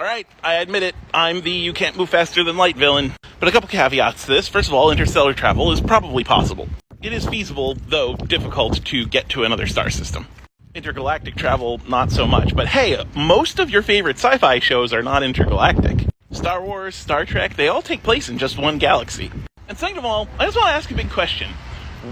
Alright, I admit it, I'm the you can't move faster than light villain. But a couple caveats to this. First of all, interstellar travel is probably possible. It is feasible, though difficult to get to another star system. Intergalactic travel, not so much. But hey, most of your favorite sci-fi shows are not intergalactic. Star Wars, Star Trek, they all take place in just one galaxy. And second of all, I just want to ask a big question.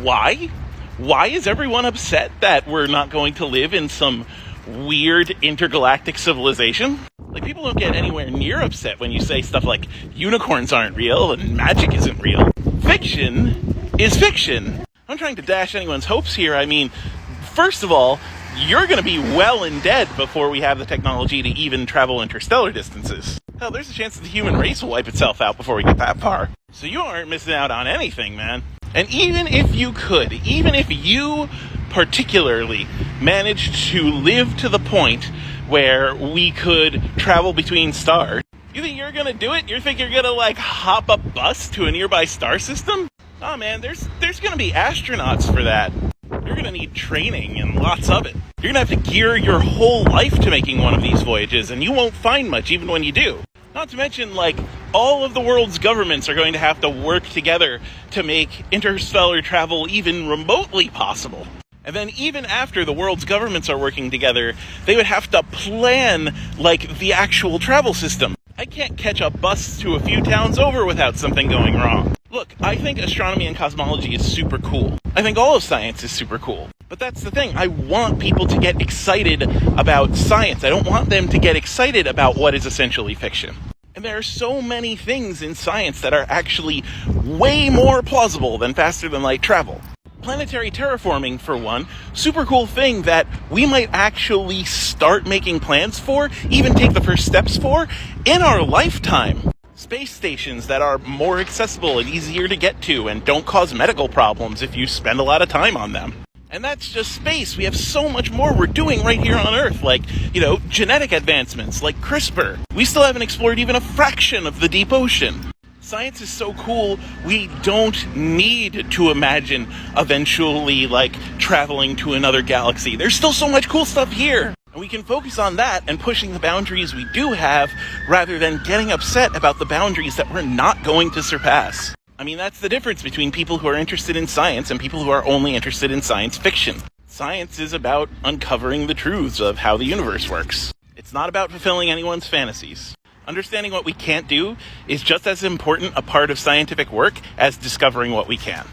Why? Why is everyone upset that we're not going to live in some weird intergalactic civilization? Like, people don't get anywhere near upset when you say stuff like unicorns aren't real and magic isn't real. Fiction is fiction. I'm trying to dash anyone's hopes here. I mean, first of all, you're going to be well and dead before we have the technology to even travel interstellar distances. Hell, there's a chance that the human race will wipe itself out before we get that far. So you aren't missing out on anything, man. And even if you could, even if you particularly managed to live to the point where we could travel between stars, you think you're gonna do it? You think you're gonna, hop a bus to a nearby star system? Oh man, there's gonna be astronauts for that. You're gonna need training and lots of it. You're gonna have to gear your whole life to making one of these voyages, and you won't find much even when you do. Not to mention, all of the world's governments are going to have to work together to make interstellar travel even remotely possible. And then even after the world's governments are working together, they would have to plan, the actual travel system. I can't catch a bus to a few towns over without something going wrong. Look, I think astronomy and cosmology is super cool. I think all of science is super cool. But that's the thing. I want people to get excited about science. I don't want them to get excited about what is essentially fiction. And there are so many things in science that are actually way more plausible than faster than light travel. Planetary terraforming, for one, super cool thing that we might actually start making plans for, even take the first steps for, in our lifetime. Space stations that are more accessible and easier to get to and don't cause medical problems if you spend a lot of time on them. And that's just space. We have so much more we're doing right here on Earth, genetic advancements, like CRISPR. We still haven't explored even a fraction of the deep ocean. Science is so cool, we don't need to imagine eventually, traveling to another galaxy. There's still so much cool stuff here. And we can focus on that and pushing the boundaries we do have, rather than getting upset about the boundaries that we're not going to surpass. I mean, that's the difference between people who are interested in science and people who are only interested in science fiction. Science is about uncovering the truths of how the universe works. It's not about fulfilling anyone's fantasies. Understanding what we can't do is just as important a part of scientific work as discovering what we can.